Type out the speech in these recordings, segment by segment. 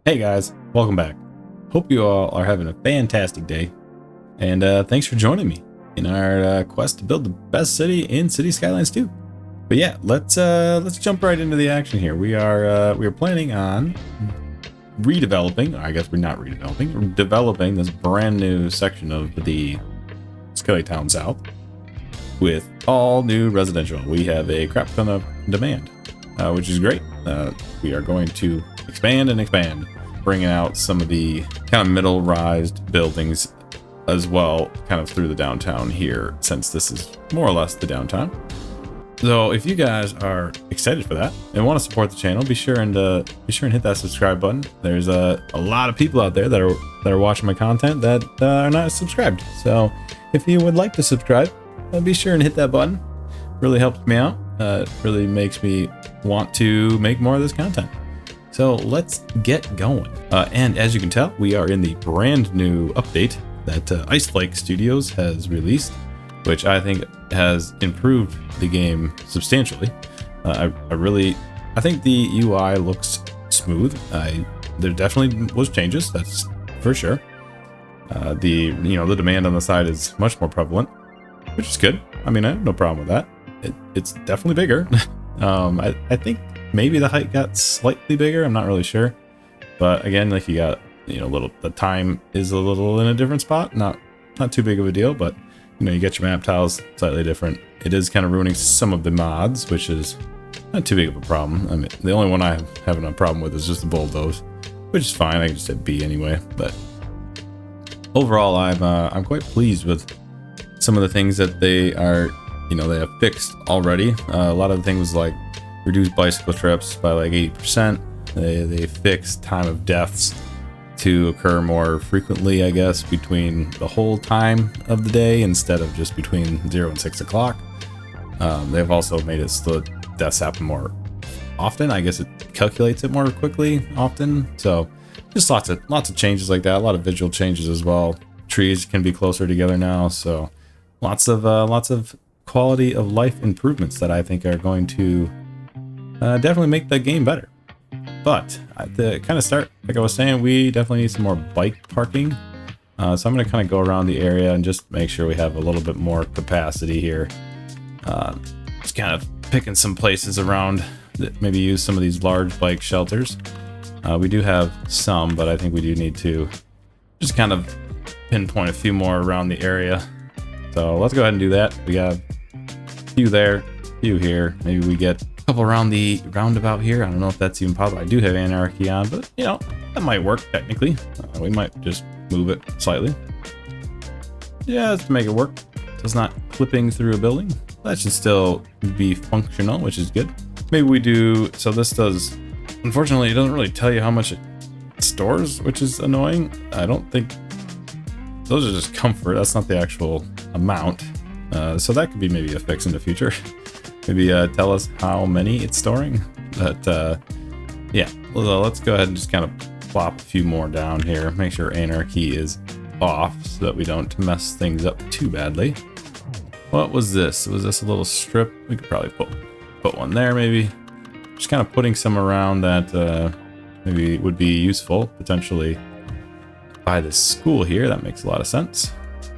Hey guys, welcome back. Hope you all are having a fantastic day, and thanks for joining me in our quest to build the best city in Cities Skylines 2. But yeah, let's jump right into the action here. We are planning on redeveloping. I guess we're not redeveloping. We're developing this brand new section of the Skellytown South with all new residential. We have a crap ton of demand, which is great. We are going to expand and expand, bringing out some of the kind of middle-rised buildings as well, kind of through the downtown here, since this is more or less the downtown. So if you guys are excited for that and want to support the channel, be sure and hit that subscribe button. There's a lot of people out there that are watching my content that are not subscribed. So if you would like to subscribe, be sure and hit that button. Really helps me out. Really makes me want to make more of this content. So let's get going. And as you can tell, we are in the brand new update that Ice Flake Studios has released, which I think has improved the game substantially. I think the UI looks smooth. There definitely was changes, that's for sure. The demand on the side is much more prevalent, which is good. I mean, I have no problem with that. It's definitely bigger. I think maybe the height got slightly bigger. I'm not really sure, but again, like you got the time is a little in a different spot. Not too big of a deal, but you get your map tiles slightly different. It is kind of ruining some of the mods, which is not too big of a problem. I mean, the only one I'm having a problem with is just the bulldoze, which is fine. I can just hit B anyway. But overall, I'm quite pleased with some of the things that they are, they have fixed already. A lot of the things like reduced bicycle trips by like 80%. They fixed time of deaths to occur more frequently, I guess, between the whole time of the day instead of just between 0 and 6 o'clock. They've also made it so that deaths happen more often. I guess it calculates it more quickly often. So just lots of changes like that. A lot of visual changes as well. Trees can be closer together now. So lots of quality of life improvements that I think are going to definitely make the game better. But to kind of start, like I was saying, we definitely need some more bike parking. So I'm going to kind of go around the area and just make sure we have a little bit more capacity here. Just kind of picking some places around that maybe use some of these large bike shelters. We do have some, but I think we do need to just kind of pinpoint a few more around the area. So let's go ahead and do that. We got a few there, a few here. Maybe we get couple around the roundabout here. I don't know if that's even possible. I do have anarchy on, but that might work technically. We might just move it slightly, just to make it work so it's not clipping through a building. That should still be functional, which is good. Maybe we do, so this does, unfortunately it doesn't really tell you how much it stores, which is annoying. I don't think those are just comfort, that's not the actual amount. So that could be maybe a fix in the future. Maybe tell us how many it's storing. But yeah, well, let's go ahead and just kind of plop a few more down here. Make sure anarchy is off so that we don't mess things up too badly. What was this? Was this a little strip? We could probably put one there maybe. Just kind of putting some around that maybe would be useful potentially by the school here. That makes a lot of sense.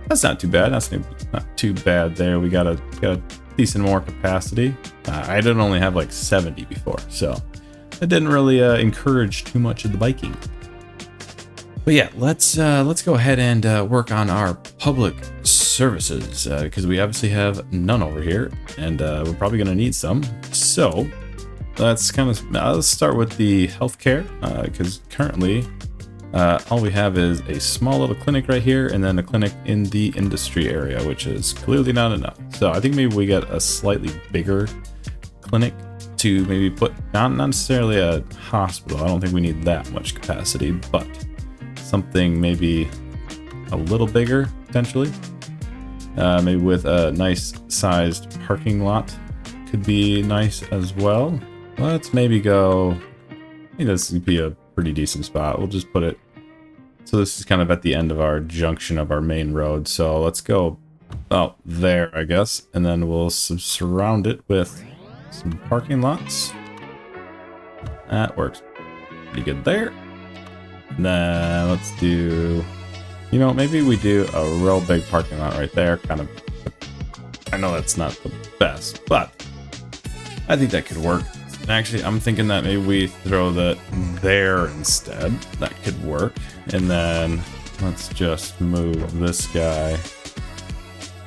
That's not too bad. That's not too bad there. We got a decent more capacity. I didn't only have like 70 before, so it didn't really encourage too much of the biking. But yeah, let's go ahead and work on our public services because we obviously have none over here, and we're probably going to need some. So let's start with the healthcare because currently all we have is a small little clinic right here and then a clinic in the industry area, which is clearly not enough. So I think maybe we get a slightly bigger clinic to maybe put, not necessarily a hospital. I don't think we need that much capacity, but something maybe a little bigger potentially. Maybe with a nice sized parking lot could be nice as well. Let's maybe go, I think this would be a pretty decent spot. We'll just put it, so this is kind of at the end of our junction of our main road. So let's go out there, I guess, and then we'll surround it with some parking lots. That works pretty good there. And then let's do, you know, maybe we do a real big parking lot right there. Kind of, I know that's not the best, but I think that could work. Actually, I'm thinking that maybe we throw that there instead. That could work. And then let's just move this guy.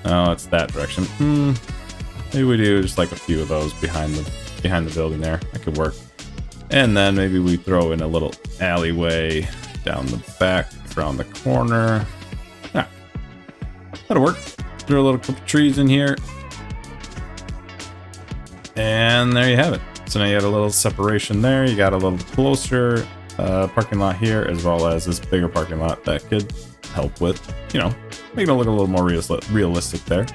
Oh, it's that direction. Maybe we do just like a few of those behind the building there. That could work. And then maybe we throw in a little alleyway down the back, around the corner. Yeah, that'll work. Throw a little couple trees in here. And there you have it. So now you got a little separation there. You got a little closer parking lot here, as well as this bigger parking lot that could help with, you know, making it look a little more realistic there.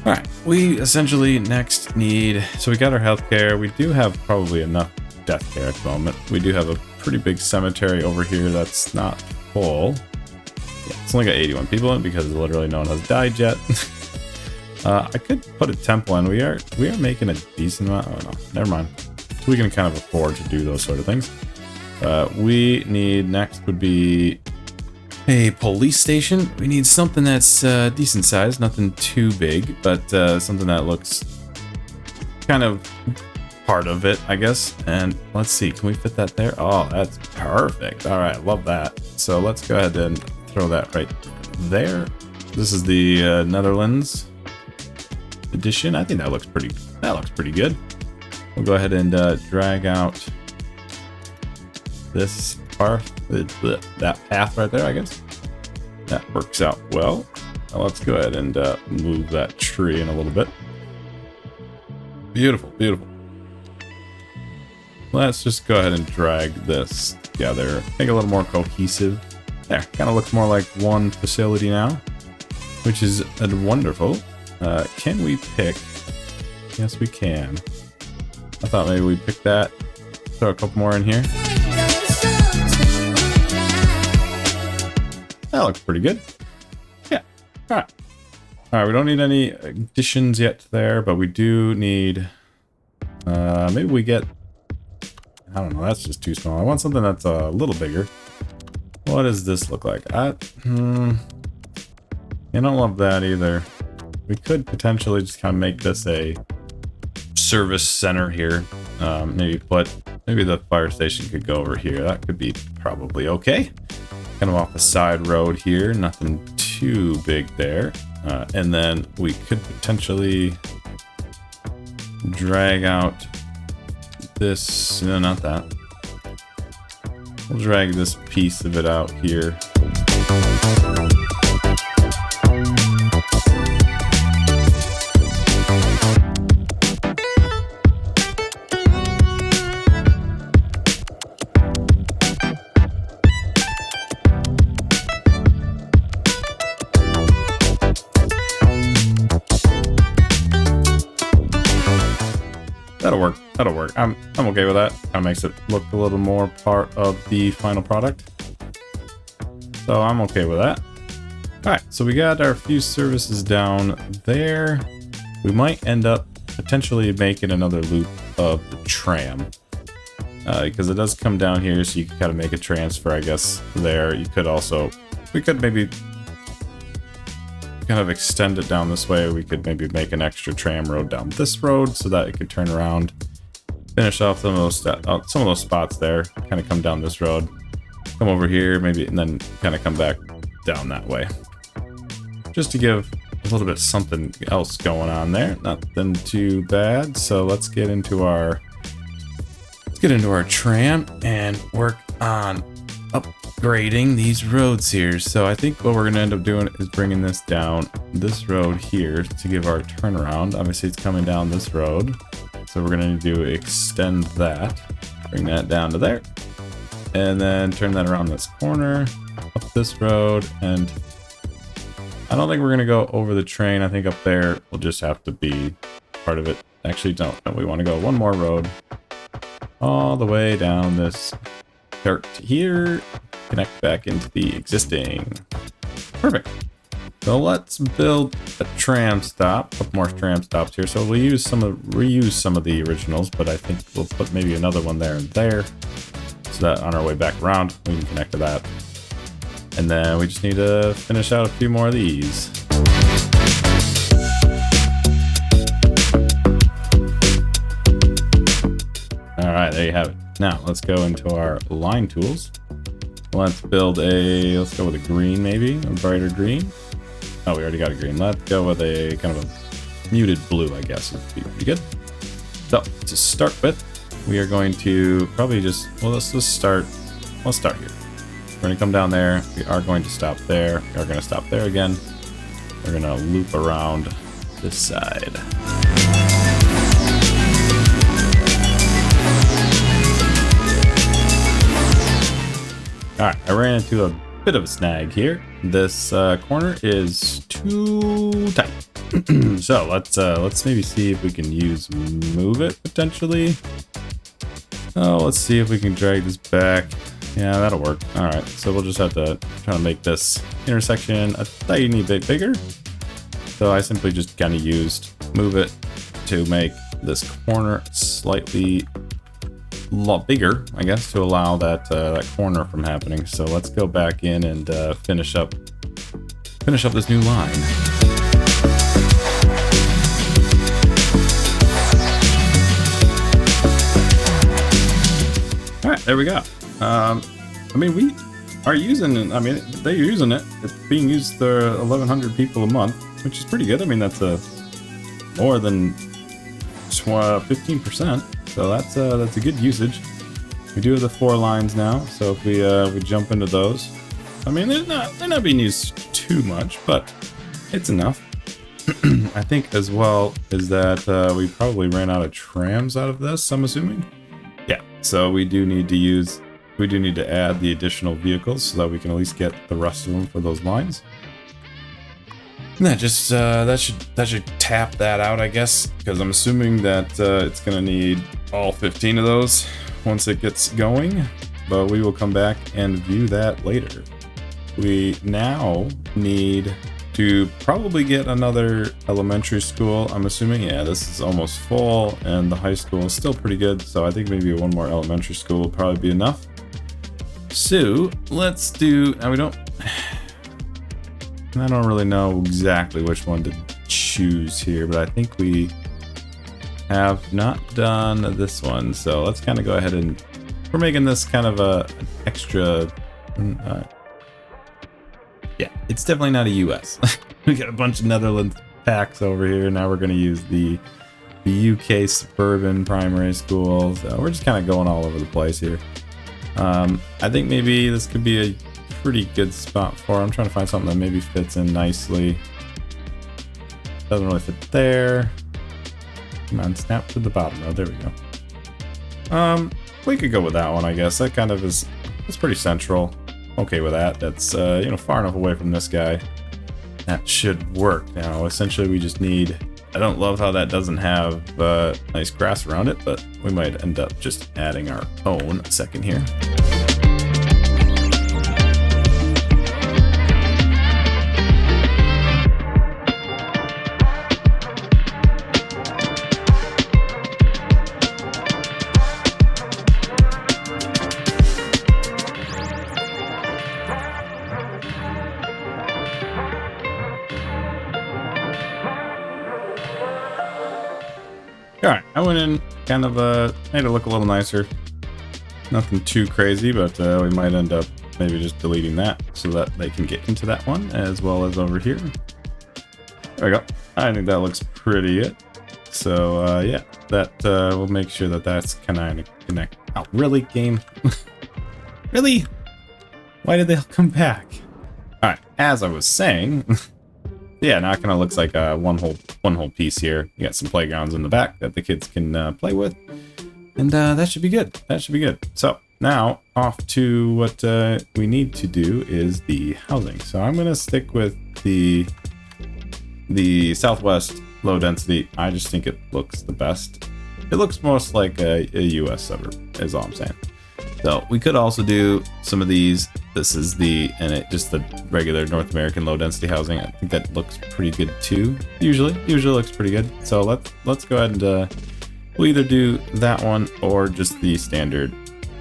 All right, we essentially next need, so we got our healthcare. We do have probably enough death care at the moment. We do have a pretty big cemetery over here that's not full. Yeah, it's only got 81 people in it because literally no one has died yet. I could put a temple in. We are making a decent amount. Oh no, never mind. We can kind of afford to do those sort of things. We need, next would be a police station. We need something that's decent size, nothing too big, but something that looks kind of part of it, I guess. And let's see, can we fit that there? Oh, that's perfect. All right, love that. So let's go ahead and throw that right there. This is the Netherlands edition. I think that looks pretty good. We'll go ahead and drag out this part, that path right there, I guess. That works out well. Now let's go ahead and move that tree in a little bit. Beautiful, beautiful. Let's just go ahead and drag this together, make it a little more cohesive. There, kind of looks more like one facility now, which is wonderful. Can we pick? Yes, we can. I thought maybe we'd pick that. Throw a couple more in here. That looks pretty good. Yeah. All right. All right. We don't need any additions yet there, but we do need. Maybe we get. I don't know. That's just too small. I want something that's a little bigger. What does this look like? I don't love that either. We could potentially just kind of make this a service center here. Maybe the fire station could go over here. That could be probably okay. Kind of off the side road here. Nothing too big there. And then we could potentially drag out this. No, not that. We'll drag this piece of it out here. That'll work. I'm okay with that. Kind of makes it look a little more part of the final product. So I'm okay with that. All right, so we got our few services down there. We might end up potentially making another loop of the tram. Because it does come down here, so you can kind of make a transfer, I guess, there. We could maybe kind of extend it down this way. We could maybe make an extra tram road down this road so that it could turn around, finish off some of those spots there, kind of come down this road, come over here maybe, and then kind of come back down that way, just to give a little bit something else going on there. Nothing too bad. So let's get into our tram and work on upgrading these roads here. So I think what we're going to end up doing is bringing this down this road here to give our turnaround. Obviously it's coming down this road, so we're going to need to extend that, bring that down to there, and then turn that around this corner, up this road. And I don't think we're going to go over the train. I think up there will just have to be part of it. Actually, no, we want to go one more road all the way down this dirt here, connect back into the existing. Perfect. So let's build a tram stop, a couple more tram stops here. So we'll reuse some of the originals, but I think we'll put maybe another one there and there. So so that on our way back around, we can connect to that. And then we just need to finish out a few more of these. All right, there you have it. Now let's go into our line tools. Let's go with a green, maybe a brighter green. Oh, we already got a green. Let's go with a kind of a muted blue, I guess would be pretty good. So to start with, we are going to probably just, well, let's start here. We're going to come down there. We are going to stop there. We are going to stop there again. We're going to loop around this side. All right, I ran into a bit of a snag here. This corner is too tight. So let's maybe see if we can move it potentially. Oh, let's see if we can drag this back. Yeah, that'll work. All right, so we'll just have to try to make this intersection a tiny bit bigger. So I simply just kind of used move it to make this corner slightly a lot bigger, I guess, to allow that corner from happening. So let's go back in and finish up this new line. All right, there we go. I mean, we are using it. I mean, they're using it. It's being used for 1,100 people a month, which is pretty good. I mean, that's more than 15%. So that's a good usage. We do have the 4 lines now. So if we jump into those, I mean, they're not being used too much, but it's enough. I think as well is that we probably ran out of trams out of this, I'm assuming. Yeah. So we do need to add the additional vehicles so that we can at least get the rest of them for those lines. And that just that should tap that out, I guess, because I'm assuming that it's gonna need all 15 of those once it gets going. But we will come back and view that later. We now need to probably get another elementary school. I'm assuming, yeah, this is almost full, and the high school is still pretty good. So I think maybe one more elementary school will probably be enough. So let's do. Now I don't really know exactly which one to choose here, but I think we have not done this one. So let's kind of go ahead and we're making this kind of an extra. Yeah, it's definitely not a US. We got a bunch of Netherlands packs over here. Now we're going to use the UK suburban primary school. So we're just kind of going all over the place here. I think maybe this could be a pretty good spot for it. I'm trying to find something that maybe fits in nicely. Doesn't really fit there. Come on, snap to the bottom. Oh, there we go. We could go with that one, I guess. That kind of is, it's pretty central. Okay with that. That's far enough away from this guy. That should work. Now, essentially, we just need. I don't love how that doesn't have nice grass around it, but we might end up just adding our own a second here. Alright, I went in kind of made it look a little nicer. Nothing too crazy, but we might end up maybe just deleting that so that they can get into that one as well as over here. There we go. I think that looks pretty good. So yeah, that we'll make sure that that's kind of connect. Oh, really, game? Really? Why did they all come back? Alright, as I was saying. Yeah, now it kind of looks like one whole piece here. You got some playgrounds in the back that the kids can play with, and that should be good. That should be good. So now off to what we need to do is the housing. So I'm gonna stick with the Southwest low density. I just think it looks the best. It looks most like a US suburb, is all I'm saying. So we could also do some of these. This is just the regular North American low density housing. I think that looks pretty good too. Usually looks pretty good. So let's go ahead and we'll either do that one or just the standard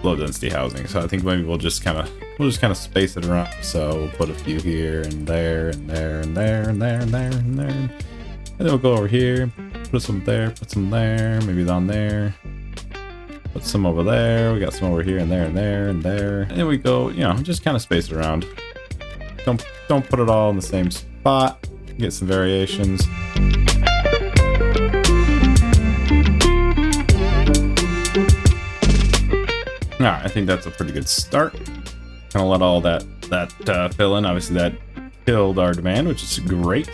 low density housing. So I think maybe we'll just kind of space it around. So we'll put a few here and there and there and there and there and there and there. And then we'll go over here, put some there, put some there, maybe down there. Put some over there. We got some over here and there and there and there. And then we go, you know, just kind of space it around. Don't put it all in the same spot. Get some variations. All right, I think that's a pretty good start. Kind of let all that fill in. Obviously, that killed our demand, which is great.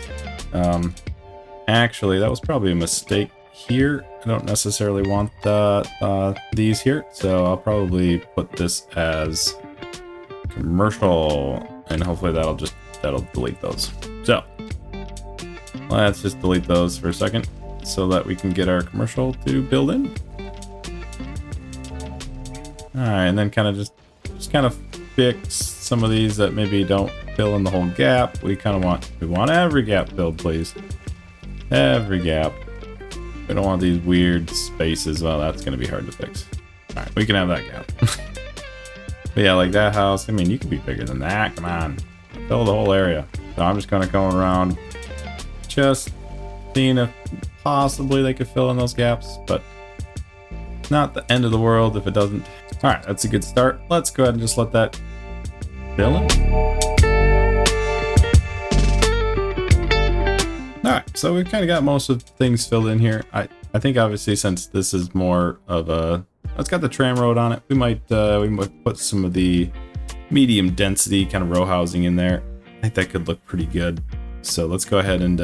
Actually, that was probably a mistake here. I don't necessarily want these here, so I'll probably put this as commercial, and hopefully that'll delete those. So let's just delete those for a second so that we can get our commercial to build in. All right, and then just kind of fix some of these that maybe don't fill in the whole gap. We want every gap filled, please. Every gap. We don't want these weird spaces. Well, that's going to be hard to fix. All right, we can have that gap. But yeah, like that house, I mean, you could be bigger than that. Come on, fill the whole area. So I'm just kind of going around, just seeing if possibly they could fill in those gaps, but not the end of the world if it doesn't. All right, that's a good start. Let's go ahead and just let that fill in. All right, so we've kind of got most of things filled in here. I think obviously since this is more of a, it's got the tram road on it, we might put some of the medium density kind of row housing in there. I think that could look pretty good. So let's go ahead and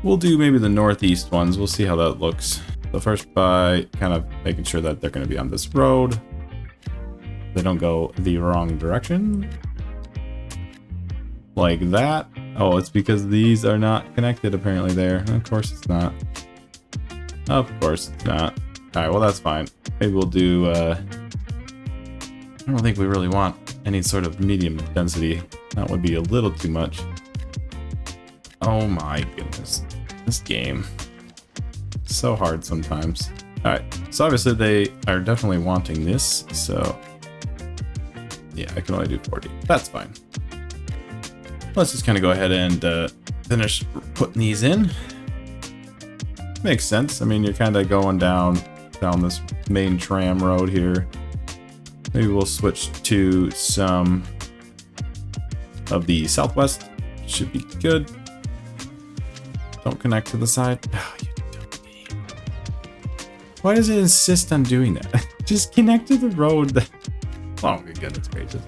we'll do maybe the northeast ones. We'll see how that looks. So first by kind of making sure that they're going to be on this road. They don't go the wrong direction. Like that. Oh, it's because these are not connected apparently there. Of course it's not. Of course it's not. All right, well that's fine. Maybe we'll do, I don't think we really want any sort of medium density. That would be a little too much. Oh my goodness. This game. So hard sometimes. All right, so obviously they are definitely wanting this, so yeah, I can only do 40. That's fine. Let's just kind of go ahead and finish putting these in. Makes sense. I mean, you're kind of going down this main tram road here. Maybe we'll switch to some of the southwest. Should be good. Don't connect to the side. Oh, you Why does it insist on doing that? Just connect to the road. Oh my goodness gracious.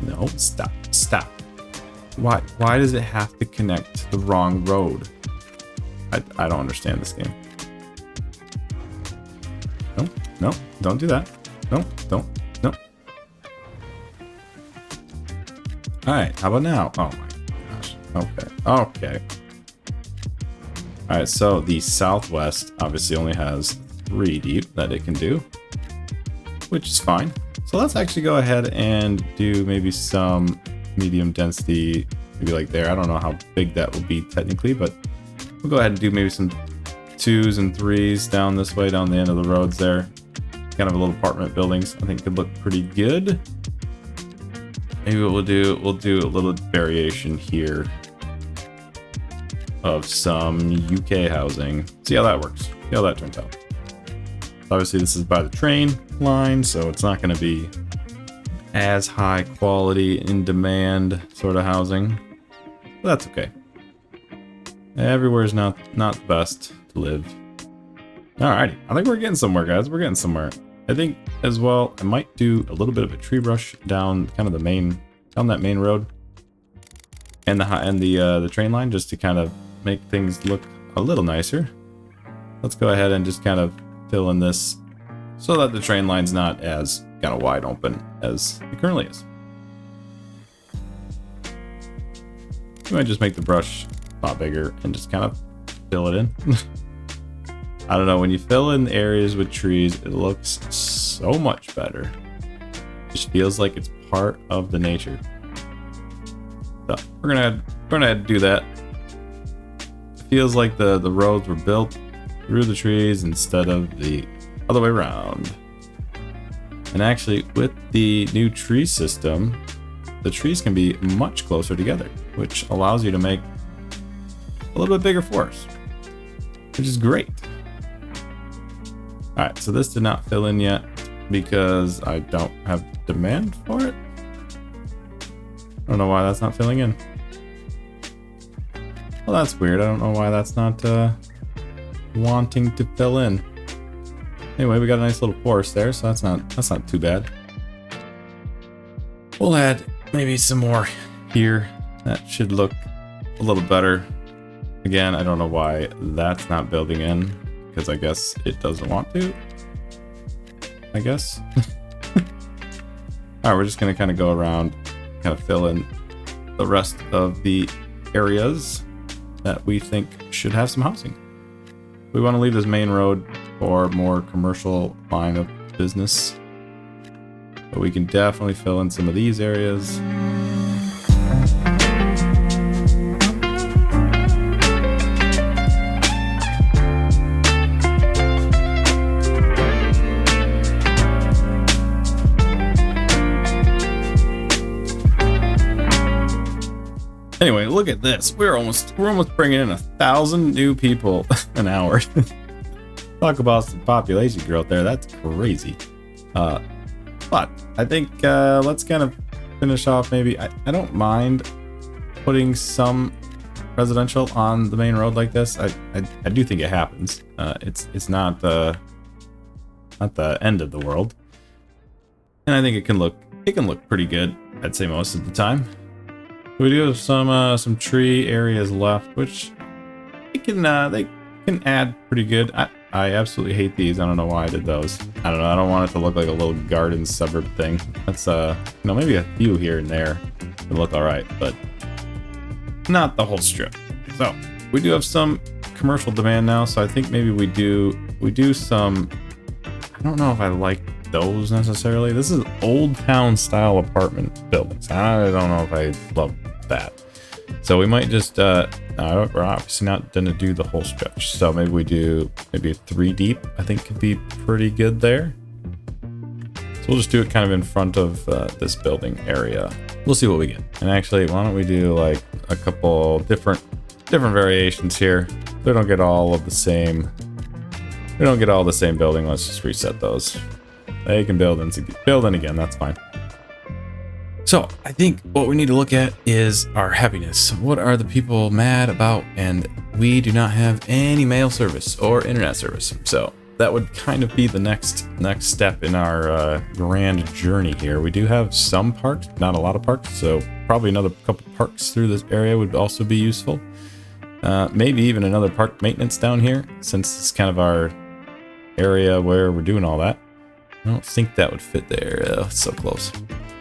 No, stop. Why does it have to connect to the wrong road? I don't understand this game. No, don't do that. No. Alright, how about now? Oh my gosh. Okay. Alright, so the southwest obviously only has 3 deep that it can do, which is fine. So let's actually go ahead and do maybe some medium density, maybe like there. I don't know how big that will be technically, but we'll go ahead and do maybe some 2s and 3s down this way, down the end of the roads there. Kind of little apartment buildings. I think could look pretty good. Maybe what we'll do a little variation here of some UK housing. See how that works. See how that turns out. Obviously this is by the train line, so it's not going to be as high quality in demand sort of housing. But that's okay. Everywhere is not the best to live. Alrighty, I think we're getting somewhere, guys. We're getting somewhere. I think as well, I might do a little bit of a tree brush down kind of down that main road, and the train line, just to kind of make things look a little nicer. Let's go ahead and just kind of fill in this so that the train line's not as kind of wide open as it currently is. You might just make the brush a lot bigger and just kind of fill it in. I don't know, when you fill in areas with trees, it looks so much better. It just feels like it's part of the nature. So we're gonna do that. It feels like the roads were built through the trees instead of the other way around. And actually, with the new tree system, the trees can be much closer together, which allows you to make a little bit bigger forest, which is great. All right, so this did not fill in yet because I don't have demand for it. I don't know why that's not filling in. Well, that's weird. I don't know why that's not wanting to fill in. Anyway, we got a nice little forest there, so that's not too bad. We'll add maybe some more here. That should look a little better. Again, I don't know why that's not building in, because I guess it doesn't want to. I guess. Alright, we're just gonna kind of go around, kind of fill in the rest of the areas that we think should have some housing. We want to leave this main road for more commercial line of business, but we can definitely fill in some of these areas. Anyway, look at this. We're almost bringing in 1,000 new people an hour. Talk about some population growth there. That's crazy. But I think let's kind of finish off. Maybe I don't mind putting some residential on the main road like this. I do think it happens. It's not the end of the world, and I think it can look pretty good. I'd say most of the time. We do have some tree areas left, which they can add pretty good. I absolutely hate these. I don't know why I did those. I don't know. I don't want it to look like a little garden suburb thing. That's maybe a few here and there would look all right, but not the whole strip. So we do have some commercial demand now. So I think maybe we do some. I don't know if I like those necessarily. This is old town style apartment buildings. I don't know if I love that. So we might just we're obviously not gonna do the whole stretch. So maybe we do a 3 deep. I think could be pretty good there. So we'll just do it kind of in front of this building area. We'll see what we get. And actually, why don't we do like a couple different variations here? We don't get all the same building. Let's just reset those. They can build in again. That's fine. So I think what we need to look at is our happiness. What are the people mad about? And we do not have any mail service or internet service. So that would kind of be the next step in our grand journey here. We do have some parks, not a lot of parks. So probably another couple parks through this area would also be useful. Maybe even another park maintenance down here, since it's kind of our area where we're doing all that. I don't think that would fit there. It's so close.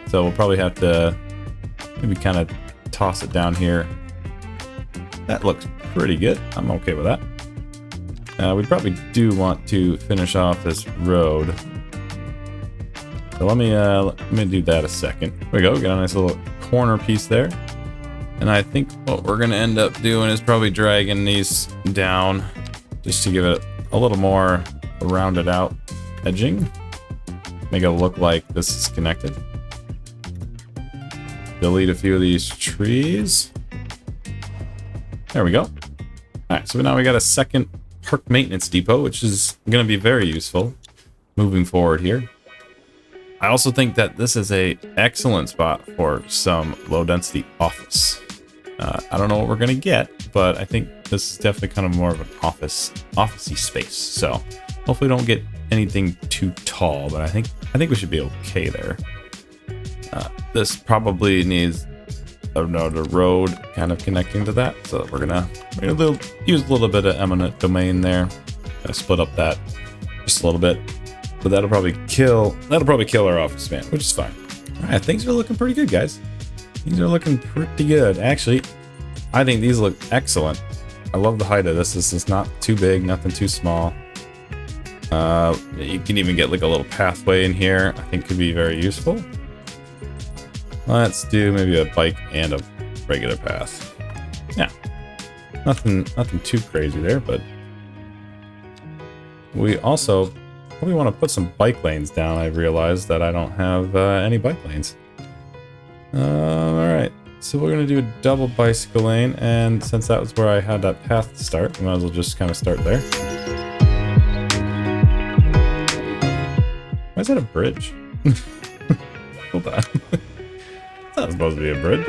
So we'll probably have to maybe kind of toss it down here. That looks pretty good. I'm okay with that. We probably do want to finish off this road. So let me do that a second. There we go. We got a nice little corner piece there. And I think what we're going to end up doing is probably dragging these down just to give it a little more rounded out edging. Make it look like this is connected. Delete a few of these trees. There we go. All right, so now we got a second park maintenance depot, which is going to be very useful moving forward here. I also think that this is an excellent spot for some low density office. I don't know what we're going to get, but I think this is definitely kind of more of an officey space. So hopefully don't get anything too tall, but I think we should be okay there. This probably needs another road kind of connecting to that, so we're gonna use a little bit of eminent domain there. Split up that just a little bit, but that'll probably kill our office man, which is fine. All right, things are looking pretty good, guys. These are looking pretty good. Actually, I think these look excellent. I love the height of this. This is not too big, nothing too small. You can even get like a little pathway in here. I think could be very useful. Let's do maybe a bike and a regular path. Yeah, nothing too crazy there, but we also probably want to put some bike lanes down. I realized that I don't have any bike lanes. Alright, so we're going to do a double bicycle lane, and since that was where I had that path to start, we might as well just kind of start there. Why is that a bridge? Hold on. It's not supposed to be a bridge.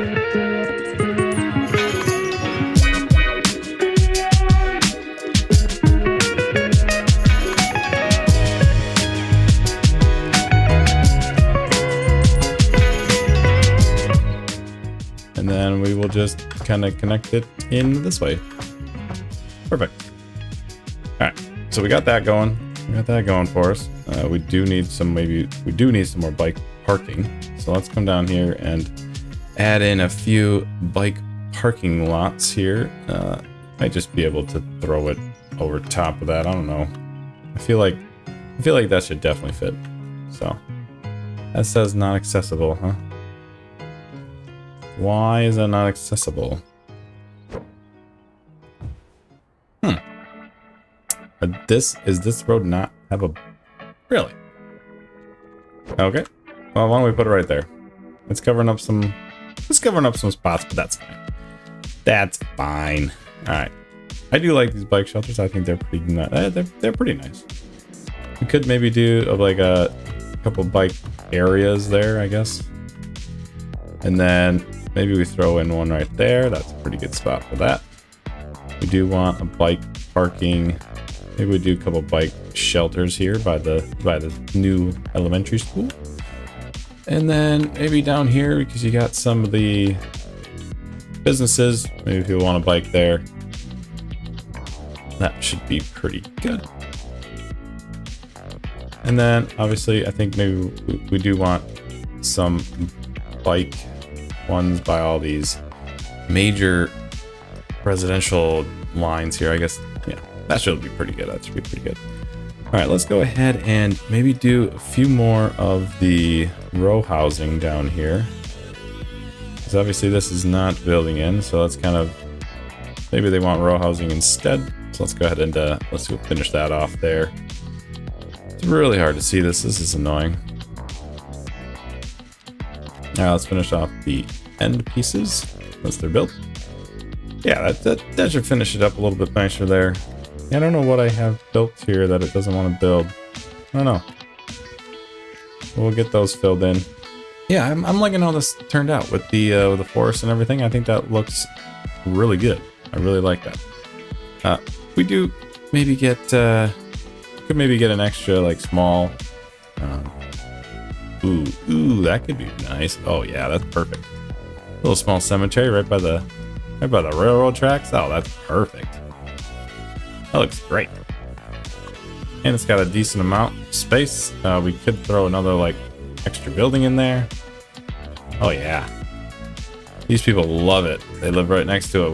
And then we will just kind of connect it in this way. Perfect. All right, so we got that going. We got that going for us. We do need some more bike parking. So let's come down here and add in a few bike parking lots here. Might just be able to throw it over top of that. I don't know. I feel like that should definitely fit. So that says not accessible, huh? Why is that not accessible? Is this road not have a... Really? Okay. Well, why don't we put it right there? It's covering up some spots, but that's fine. That's fine. All right. I do like these bike shelters. I think they're pretty nice. They're pretty nice. We could maybe do like a couple bike areas there, I guess. And then maybe we throw in one right there. That's a pretty good spot for that. We do want a bike parking. Maybe we do a couple bike shelters here by the new elementary school. And then maybe down here, because you got some of the businesses, maybe if you want a bike there, that should be pretty good. And then obviously I think maybe we do want some bike ones by all these major residential lines here. I guess, yeah, that should be pretty good. That should be pretty good. All right, let's go ahead and maybe do a few more of the row housing down here. Because obviously this is not building in, so let's kind of, maybe they want row housing instead. So let's go ahead and let's go finish that off there. It's really hard to see this. This is annoying. Now let's finish off the end pieces once they're built. Yeah, that should finish it up a little bit nicer there. I don't know what I have built here that it doesn't want to build. I don't know. We'll get those filled in. Yeah, I'm liking how this turned out with the forest and everything. I think that looks really good. I really like that. We do maybe get could maybe get an extra like small. Ooh, that could be nice. Oh yeah, that's perfect. A little small cemetery right by the railroad tracks. Oh, that's perfect. That looks great. And it's got a decent amount of space. We could throw another like extra building in there. Oh yeah. These people love it. They live right next to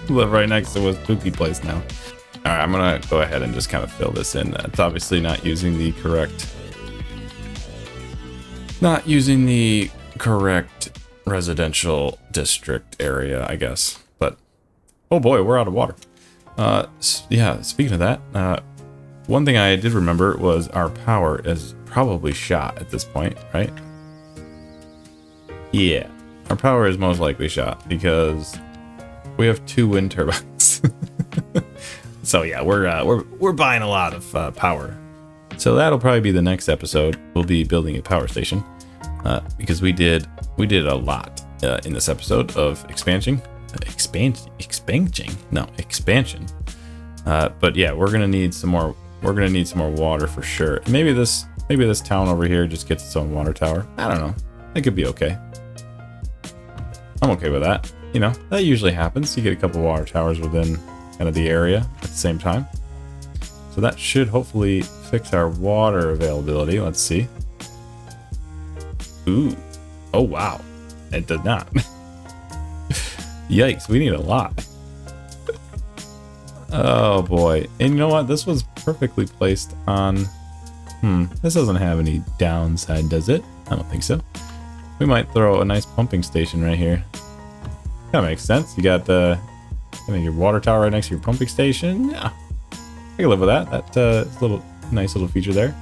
live right next to a spooky place now. All right, I'm gonna go ahead and just kind of fill this in. It's obviously not using the correct residential district area, I guess. But oh boy, we're out of water. Yeah, speaking of that, one thing I did remember was our power is probably shot at this point, right? Yeah, our power is most likely shot because we have 2 wind turbines. So yeah, we're buying a lot of power. So that'll probably be the next episode. We'll be building a power station because we did a lot in this episode of expansion. But yeah, we're gonna need some more. We're gonna need some more water for sure. Maybe this town over here just gets its own water tower. I don't know. It could be okay. I'm okay with that. You know, that usually happens. You get a couple water towers within kind of the area at the same time. So that should hopefully fix our water availability. Let's see. Ooh. Oh wow. It did not. Yikes, we need a lot. Oh boy. And you know what? This was perfectly placed on... This doesn't have any downside, does it? I don't think so. We might throw a nice pumping station right here. That makes sense. You got your water tower right next to your pumping station. Yeah. I can live with that. That's a little nice little feature there.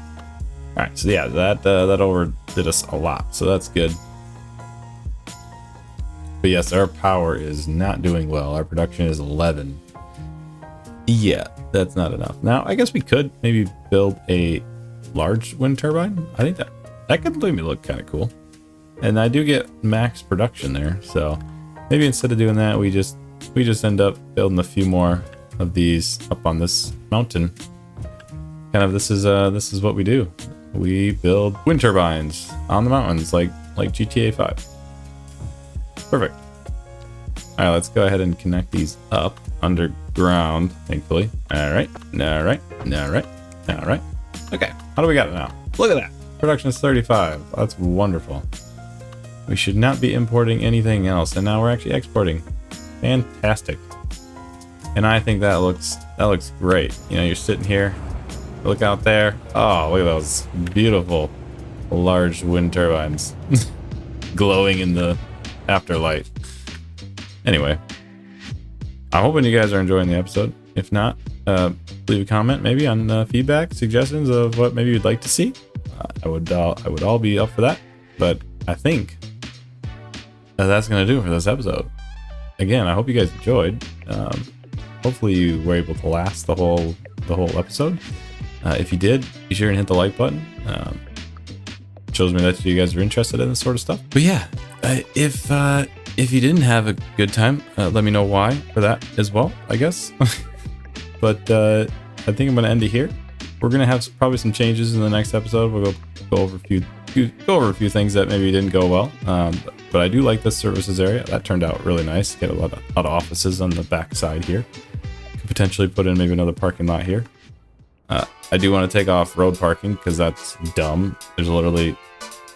All right, so yeah, that overdid us a lot, so that's good. But yes, our power is not doing well. Our production is 11. Yeah, that's not enough. Now, I guess we could maybe build a large wind turbine. I think that could maybe look kind of cool. And I do get max production there, so maybe instead of doing that, we just end up building a few more of these up on this mountain. Kind of this is what we do. We build wind turbines on the mountains like GTA 5. Perfect. All right, let's go ahead and connect these up underground, thankfully. All right. Okay, how do we got it now? Look at that. Production is 35. That's wonderful. We should not be importing anything else, and now we're actually exporting. Fantastic. And I think that looks great. You know, you're sitting here, look out there. Oh, look at those beautiful large wind turbines glowing in the afterlight. Anyway, I'm hoping you guys are enjoying the episode. If not, leave a comment maybe on feedback, suggestions of what maybe you'd like to see. I would all be up for that. But I think that's gonna do it for this episode. Again, I hope you guys enjoyed. Hopefully you were able to last the whole episode. If you did, be sure and hit the like button. It shows me that you guys are interested in this sort of stuff. But yeah, if you didn't have a good time, let me know why for that as well, I guess. But I think I'm gonna end it here. We're gonna have probably some changes in the next episode. We'll go over a few things that maybe didn't go well. But I do like this services area. That turned out really nice. Get a lot of offices on the back side here. Could potentially put in maybe another parking lot here. I do want to take off road parking because that's dumb. There's literally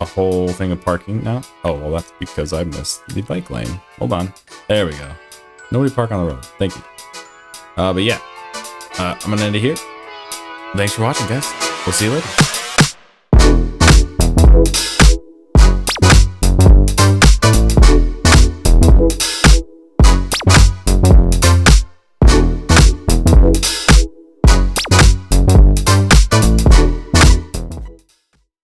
a whole thing of parking now. Oh, well, that's because I missed the bike lane. Hold on. There we go. Nobody park on the road. Thank you. But yeah, I'm going to end it here. Thanks for watching, guys. We'll see you later.